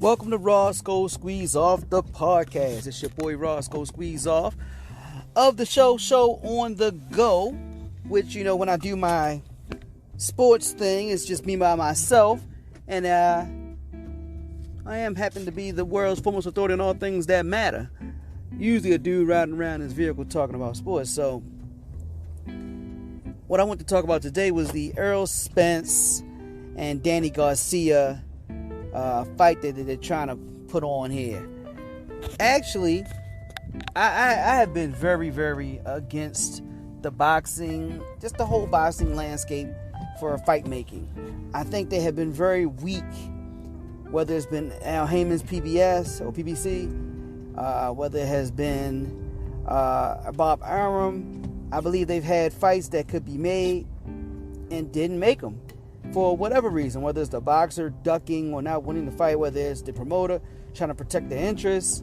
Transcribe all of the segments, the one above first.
Welcome to Roscoe Squeeze Off, the podcast. It's your boy Roscoe Squeeze Off of the show on the go, which, when I do my sports thing, it's just me by myself. And I happen to be the world's foremost authority on all things that matter. Usually a dude riding around in his vehicle talking about sports. So what I want to talk about today was the Errol Spence and Danny Garcia fight that they're trying to put on here. Actually, I have been very, very against the boxing, just the whole boxing landscape for fight making. I think they have been very weak, whether it's been Al Heyman's PBS or PBC, whether it has been Bob Arum. I believe they've had fights that could be made and didn't make them for whatever reason, whether it's the boxer ducking or not winning the fight, whether it's the promoter trying to protect their interests,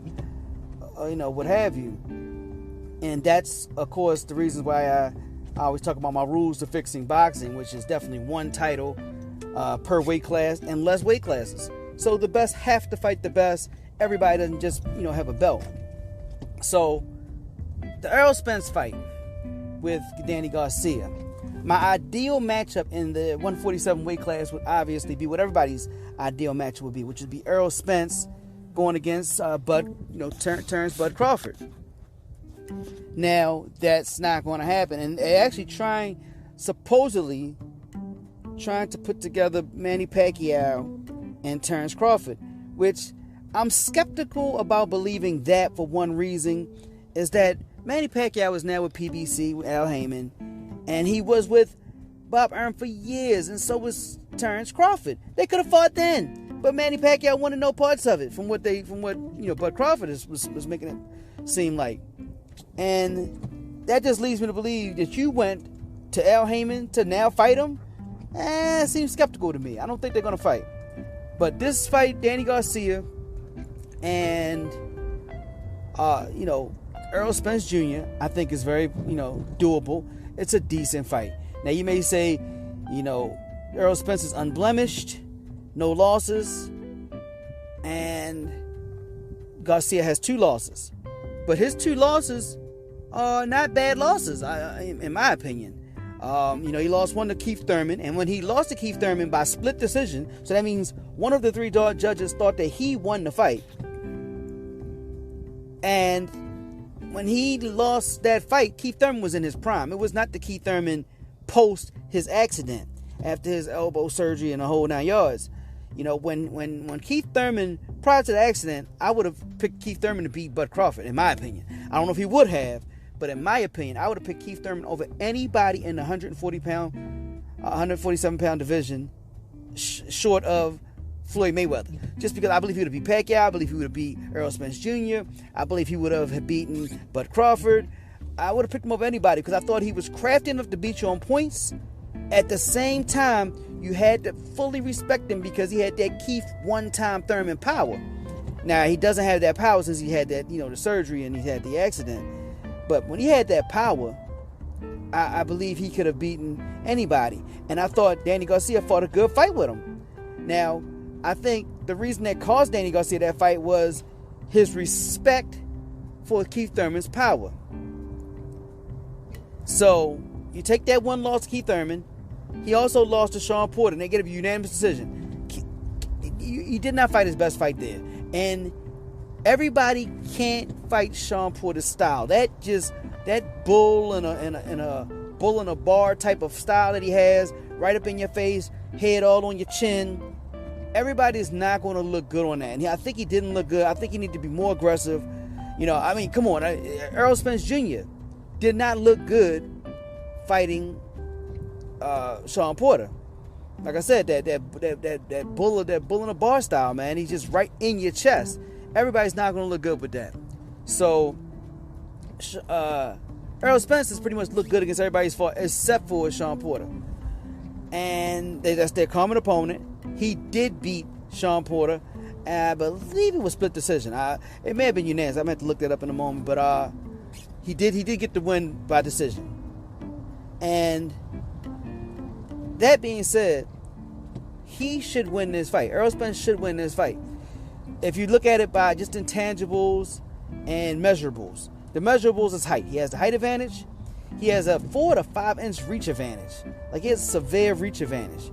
what have you. And that's, of course, the reasons why I always talk about my rules to fixing boxing, which is definitely one title per weight class and less weight classes. So the best have to fight the best. Everybody doesn't just, have a belt. So the Errol Spence fight with Danny Garcia. My ideal matchup in the 147 weight class would obviously be what everybody's ideal matchup would be, which would be Errol Spence going against Terrence Bud Crawford. Now, that's not going to happen. And they're actually supposedly trying to put together Manny Pacquiao and Terrence Crawford, which I'm skeptical about believing that for one reason, is that Manny Pacquiao is now with PBC, with Al Heyman, and he was with Bob Arum for years, and so was Terrence Crawford. They could have fought then, but Manny Pacquiao wanted no parts of it, from what Bud Crawford was making it seem like. And that just leads me to believe that you went to Al Heyman to now fight him. It seems skeptical to me. I don't think they're going to fight. But this fight, Danny Garcia and Errol Spence Jr., I think is very doable. It's a decent fight. Now you may say, Errol Spence is unblemished, no losses, and Garcia has 2 losses. But his 2 losses are not bad losses, in my opinion. He lost one to Keith Thurman, and when he lost to Keith Thurman by split decision, so that means one of the 3 judges thought that he won the fight. And when he lost that fight, Keith Thurman was in his prime. It was not the Keith Thurman post his accident, after his elbow surgery and the whole 9 yards. When Keith Thurman, prior to the accident, I would have picked Keith Thurman to beat Bud Crawford, in my opinion. I don't know if he would have, but in my opinion, I would have picked Keith Thurman over anybody in the 147-pound division, short of Floyd Mayweather. Just because I believe he would have beat Pacquiao, I believe he would have beat Errol Spence Jr., I believe he would have beaten Bud Crawford. I would have picked him over anybody because I thought he was crafty enough to beat you on points. At the same time, you had to fully respect him because he had that Keith one-time Thurman power. Now, he doesn't have that power since he had that, the surgery and he had the accident. But when he had that power, I believe he could have beaten anybody. And I thought Danny Garcia fought a good fight with him. Now, I think the reason that caused Danny Garcia that fight was his respect for Keith Thurman's power. So, you take that one loss to Keith Thurman. He also lost to Sean Porter, and they get a unanimous decision. He did not fight his best fight there. And everybody can't fight Sean Porter's style. That bull in a bull in a bar type of style that he has, right up in your face, head all on your chin. Everybody is not going to look good on that. And I think he didn't look good. I think he needed to be more aggressive. Come on. Errol Spence Jr. did not look good fighting Sean Porter. Like I said, that bull in a bar style, man. He's just right in your chest. Everybody's not going to look good with that. So, Errol Spence has pretty much looked good against everybody's fault except for Sean Porter. And that's their common opponent. He did beat Sean Porter. And I believe it was split decision. It may have been unanimous. I meant to look that up in a moment. But he did get the win by decision. And that being said, he should win this fight. Errol Spence should win this fight. if you look at it by just intangibles and measurables, the measurables is height. He has the height advantage. He has a 4 to 5 inch reach advantage. Like, he has a severe reach advantage.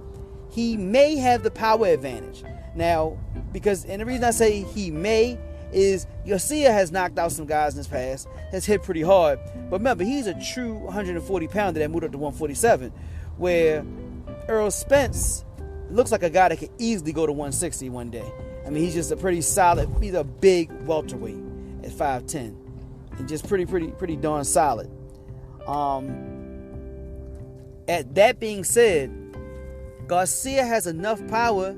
He may have the power advantage. Now, and the reason I say he may is Garcia has knocked out some guys in his past, has hit pretty hard. But remember, he's a true 140 pounder that moved up to 147, where Errol Spence looks like a guy that could easily go to 160 one day. I mean, he's just a pretty solid, he's a big welterweight at 5'10", and just pretty darn solid. At that being said, Garcia has enough power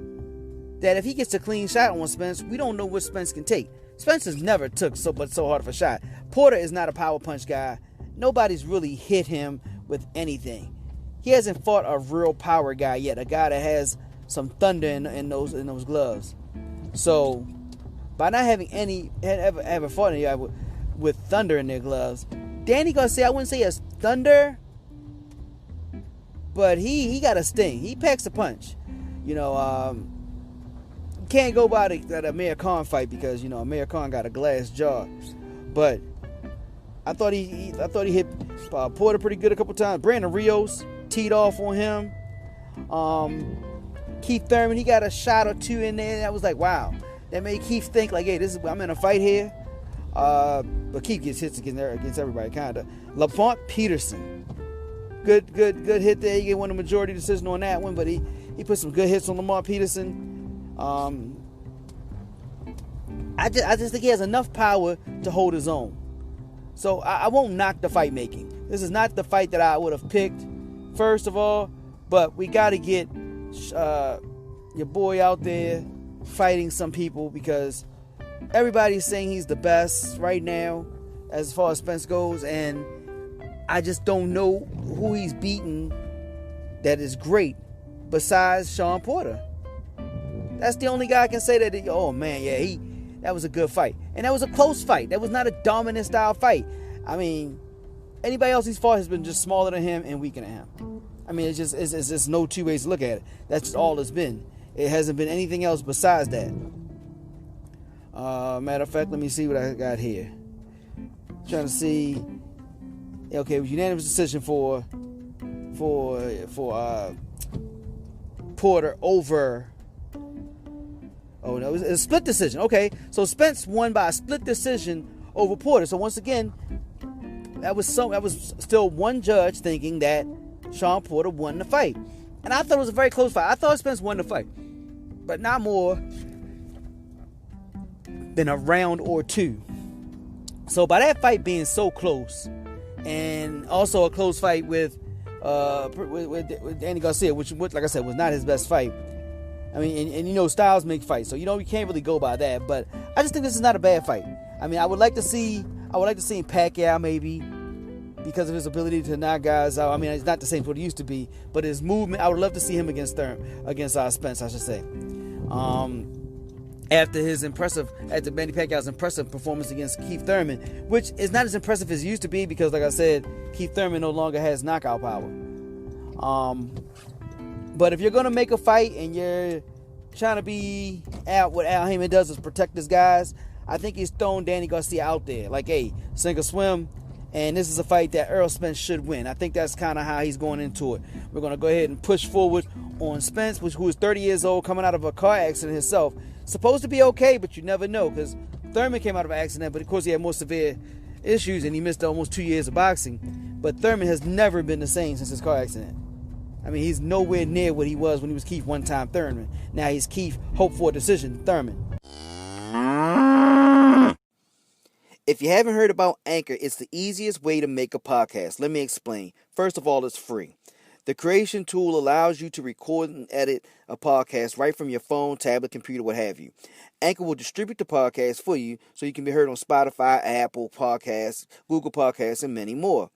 that if he gets a clean shot on Spence, we don't know what Spence can take. Spence has never took so hard of a shot. Porter is not a power punch guy. Nobody's really hit him with anything. He hasn't fought a real power guy yet, a guy that has some thunder in those gloves. So, by not having ever fought any guy with thunder in their gloves, Danny Garcia, I wouldn't say has thunder, but he got a sting. He packs a punch. Can't go by that Amir Khan fight because Amir Khan got a glass jaw, but I thought he hit Porter pretty good a couple times. Brandon Rios teed off on him. Keith Thurman, he got a shot or two in there. That was like, wow. That made Keith think like, hey, I'm in a fight here. But Keith gets hits against everybody, kind of. Lamont Peterson, good hit there. He get one of the majority decision on that one, but he put some good hits on Lamont Peterson. I just think he has enough power to hold his own. So I won't knock the fight making. This is not the fight that I would have picked, first of all. But we got to get your boy out there fighting some people because everybody's saying he's the best right now as far as Spence goes. And I just don't know who he's beaten that is great besides Sean Porter. That's the only guy I can say that, oh man, yeah, that was a good fight. And that was a close fight. That was not a dominant style fight. I mean, anybody else he's fought has been just smaller than him and weaker than him. I mean, it's just no two ways to look at it. That's just all it's been. It hasn't been anything else besides that. Matter of fact, let me see what I got here. Trying to see. Okay, it was unanimous decision for Porter over. Oh no, it was a split decision. Okay, so Spence won by a split decision over Porter. So once again, that was still one judge thinking that Sean Porter won the fight, and I thought it was a very close fight. I thought Spence won the fight, but not more than a round or two. So by that fight being so close, and also a close fight with Danny Garcia, which like I said was not his best fight. I mean, and styles make fights, so you can't really go by that. But I just think this is not a bad fight. I mean, I would like to see Pacquiao maybe because of his ability to knock guys out. I mean, it's not the same as what it used to be, but his movement, I would love to see him against Spence, I should say. After Manny Pacquiao's impressive performance against Keith Thurman, which is not as impressive as it used to be because, like I said, Keith Thurman no longer has knockout power. But if you're going to make a fight and you're trying to be out, what Al Heyman does is protect his guys, I think he's thrown Danny Garcia out there. Like, hey, sink or swim. And this is a fight that Errol Spence should win. I think that's kind of how he's going into it. We're going to go ahead and push forward on Spence, who is 30 years old, coming out of a car accident himself. Supposed to be okay, but you never know because Thurman came out of an accident, but of course he had more severe issues and he missed almost 2 years of boxing. But Thurman has never been the same since his car accident. I mean, he's nowhere near what he was when he was Keith one-time Thurman. Now he's Keith, hope for a decision, Thurman. If you haven't heard about Anchor, it's the easiest way to make a podcast. Let me explain. First of all, it's free. The creation tool allows you to record and edit a podcast right from your phone, tablet, computer, what have you. Anchor will distribute the podcast for you so you can be heard on Spotify, Apple Podcasts, Google Podcasts, and many more.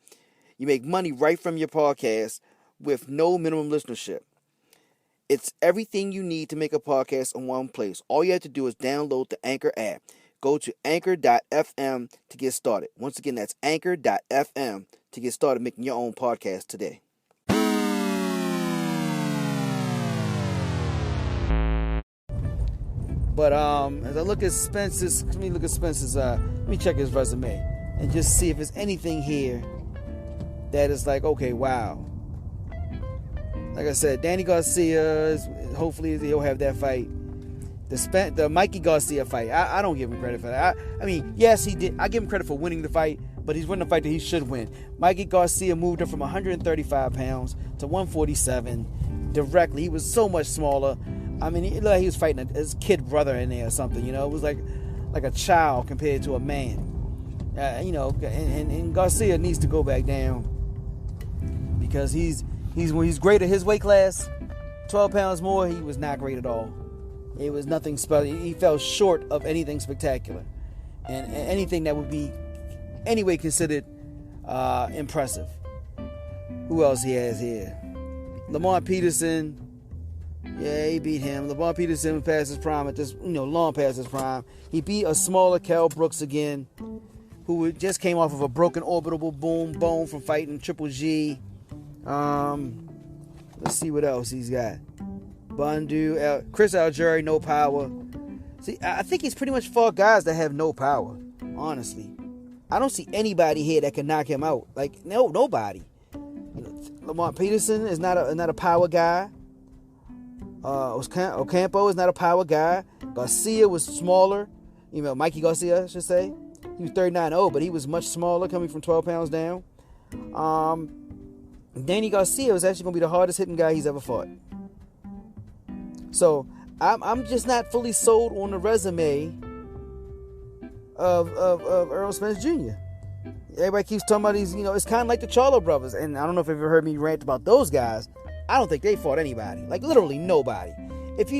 You make money right from your podcast with no minimum listenership. It's everything you need to make a podcast in one place. All you have to do is download the Anchor app. Go to anchor.fm to get started. Once again, that's anchor.fm to get started making your own podcast today. But as I look at Spence's, let me check his resume and just see if there's anything here that is like, okay, wow. Like I said, Danny Garcia, hopefully he'll have that fight. The Mikey Garcia fight, I don't give him credit for that. I mean, yes, he did. I give him credit for winning the fight, but he's winning the fight that he should win. Mikey Garcia moved him from 135 pounds to 147 directly. He was so much smaller. I mean, he was fighting his kid brother in there or something. It was like a child compared to a man. And Garcia needs to go back down because he's great at his weight class. 12 pounds more, he was not great at all. It was nothing special. He fell short of anything spectacular, and anything that would be anyway considered impressive. Who else he has here? Lamar Peterson. Yeah, he beat him. Lamar Peterson past his prime long past his prime. He beat a smaller Kell Brooks again, who just came off of a broken orbital bone from fighting Triple G. Let's see what else he's got. Bundu, Chris Algieri, no power. See, I think he's pretty much fought guys that have no power. Honestly, I don't see anybody here that can knock him out. Like nobody. Lamar Peterson is not a power guy. Ocampo is not a power guy. Garcia was smaller. Mikey Garcia, I should say. He was 39-0, but he was much smaller, coming from 12 pounds down. Danny Garcia was actually going to be the hardest hitting guy he's ever fought. So I'm just not fully sold on the resume of Errol Spence Jr. Everybody keeps talking about these, it's kind of like the Charlo brothers, and I don't know if you've ever heard me rant about those guys. I don't think they fought anybody, like literally nobody. If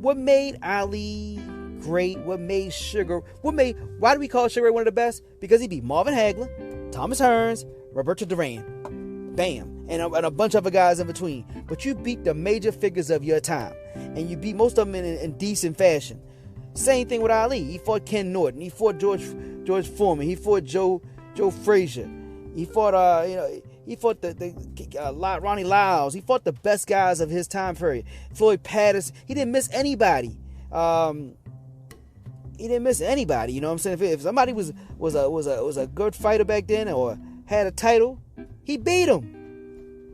what made Ali great, what made Sugar, why do we call Sugar one of the best? Because he beat Marvin Hagler, Thomas Hearns, Roberto Duran, bam, and a bunch of other guys in between. But you beat the major figures of your time, and you beat most of them in decent fashion. Same thing with Ali. He fought Ken Norton. He fought George Foreman. He fought Joe Frazier. He fought he fought the Ronnie Lyles. He fought the best guys of his time period. Floyd Patterson. He didn't miss anybody. He didn't miss anybody. You know what I'm saying? If somebody was a good fighter back then or had a title, he beat him.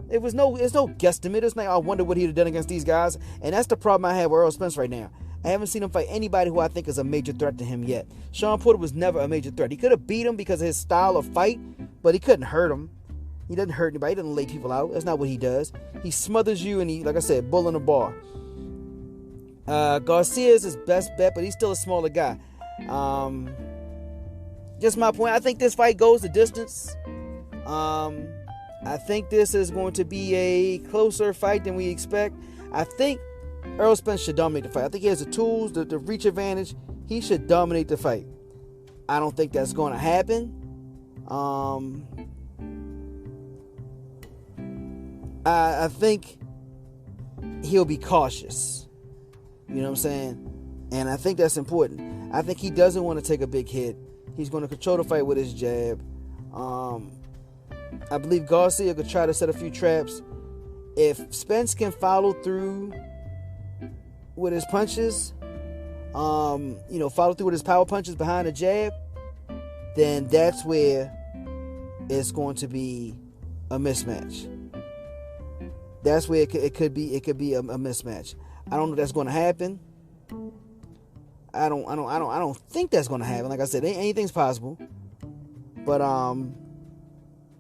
It's no guesstimate. It's not, I wonder what he'd have done against these guys. And that's the problem I have with Errol Spence right now. I haven't seen him fight anybody who I think is a major threat to him yet. Sean Porter was never a major threat. He could have beat him because of his style of fight, but he couldn't hurt him. He doesn't hurt anybody. He doesn't lay people out. That's not what he does. He smothers you and he, like I said, bull in the bar. Garcia is his best bet, but he's still a smaller guy. Just my point. I think this fight goes the distance. I think this is going to be a closer fight than we expect. I think Errol Spence should dominate the fight. I think he has the tools, the reach advantage. He should dominate the fight. I don't think that's going to happen. I think he'll be cautious. You know what I'm saying? And I think that's important. I think he doesn't want to take a big hit. He's going to control the fight with his jab. I believe Garcia could try to set a few traps. If Spence can follow through with his punches, follow through with his power punches behind the jab, then that's where it's going to be a mismatch. That's where it could be a mismatch. I don't know if that's going to happen. I don't think that's going to happen. Like I said, anything's possible. But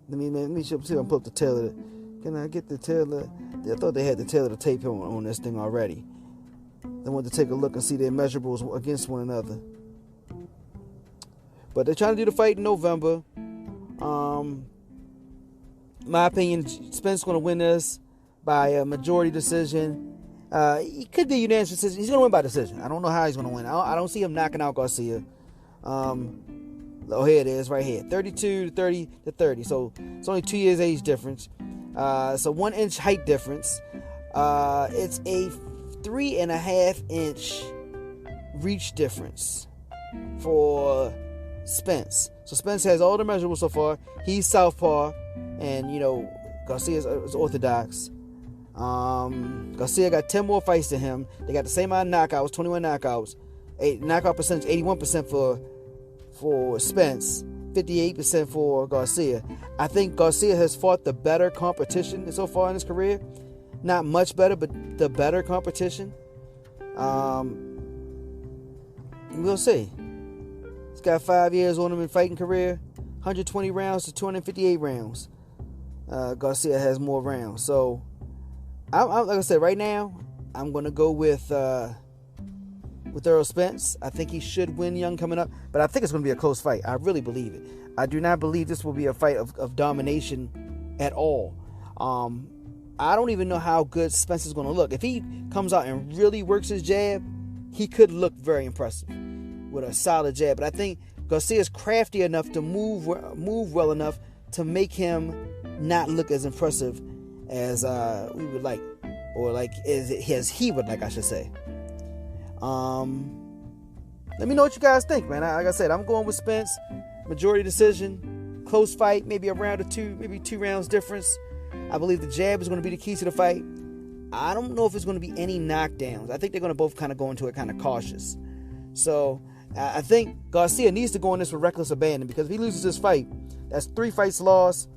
let me see if I can pull up the tail of it. Can I get the tail of? I thought they had the tail of the tape on this thing already. I wanted to take a look and see their measurables against one another. But they're trying to do the fight in November. My opinion, Spence is going to win this by a majority decision. It could be a unanimous decision. He's going to win by decision. I don't know how he's going to win. I don't see him knocking out Garcia. Here it is, right here. 32 to 30. So it's only 2 years age difference. So 1 inch height difference. It's a 3.5 inch reach difference for Spence. So Spence has all the measurables so far. He's southpaw, and Garcia is orthodox. Garcia got 10 more fights than him. They got the same amount of knockouts, 21 knockouts. knockout percentage 81% for Spence, 58% for Garcia. I think Garcia has fought the better competition so far in his career. Not much better, but the better competition. We'll see. He's got 5 years on him in fighting career. 120 rounds to 258 rounds. Garcia has more rounds. So, like I said, right now, I'm going to go with Errol Spence. I think he should win Young coming up, but I think it's going to be a close fight. I really believe it. I do not believe this will be a fight of domination at all. I don't even know how good Spence is going to look. If he comes out and really works his jab, he could look very impressive with a solid jab. But I think Garcia is crafty enough to move well enough to make him not look as impressive as we would like, or like as he would like, I should say. Let me know what you guys think, man. Like I said, I'm going with Spence. Majority decision, close fight, maybe a round or two, maybe 2 rounds difference. I believe the jab is going to be the key to the fight. I don't know if there's going to be any knockdowns. I think they're going to both kind of go into it kind of cautious. So I think Garcia needs to go in this with reckless abandon, because if he loses this fight, that's 3 fights lost,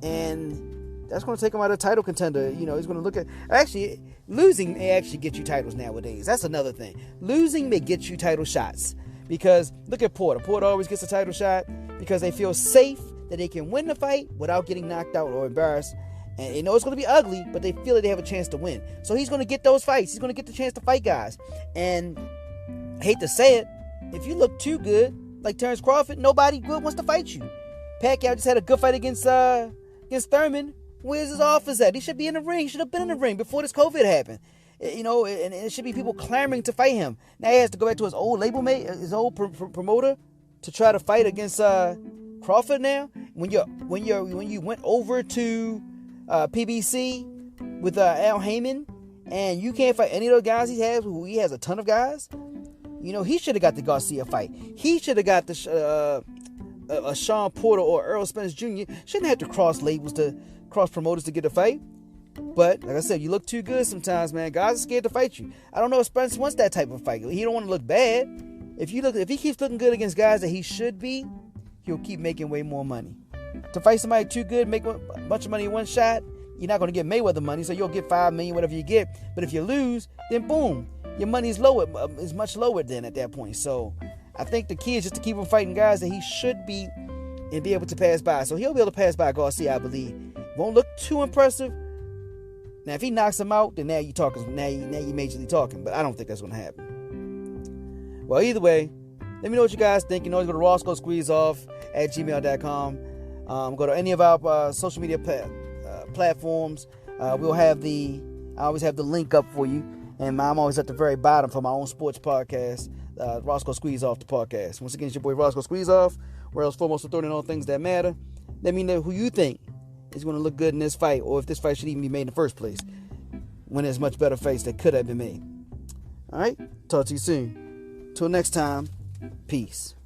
and that's going to take him out of title contender. You know, he's going to look at... Actually, losing may actually get you titles nowadays. That's another thing. Losing may get you title shots, because look at Porter. Porter always gets a title shot because they feel safe that they can win the fight without getting knocked out or embarrassed. And you know it's going to be ugly, but they feel that they have a chance to win. So he's going to get those fights. He's going to get the chance to fight guys. And I hate to say it, if you look too good, like Terrence Crawford, nobody good wants to fight you. Pacquiao just had a good fight against Thurman. Where's his office at? He should be in the ring. He should have been in the ring before this COVID happened. You know, and it should be people clamoring to fight him. Now he has to go back to his old label mate, his old promoter, to try to fight against Crawford. Now, when you went over to PBC with Al Heyman, and you can't fight any of those guys he has a ton of guys. You know, he should have got the Garcia fight. He should have got the Sean Porter or Errol Spence Jr. Shouldn't have to cross promoters to get a fight. But like I said, you look too good sometimes, man. Guys are scared to fight you. I don't know if Spence wants that type of fight. He don't want to look bad. If he keeps looking good against guys that he should be, he'll keep making way more money. To fight somebody too good, make a bunch of money in one shot, you're not going to get Mayweather money, so you'll get $5 million, whatever you get. But if you lose, then boom, your money is much lower then at that point. So I think the key is just to keep him fighting guys that he should be and be able to pass by. So he'll be able to pass by Garcia, I believe. Won't look too impressive. Now, if he knocks him out, then now you're talking. Now you're majorly talking. But I don't think that's going to happen. Well, either way, let me know what you guys think. You know, go to roscoesqueezeoff@gmail.com. Go to any of our social media platforms. I always have the link up for you. And I'm always at the very bottom for my own sports podcast, Roscoe Squeeze Off the podcast. Once again, it's your boy Roscoe Squeeze Off, world's foremost authority on all things that matter. Let me know who you think is going to look good in this fight, or if this fight should even be made in the first place, when there's much better fights that could have been made. All right, talk to you soon. Till next time, peace.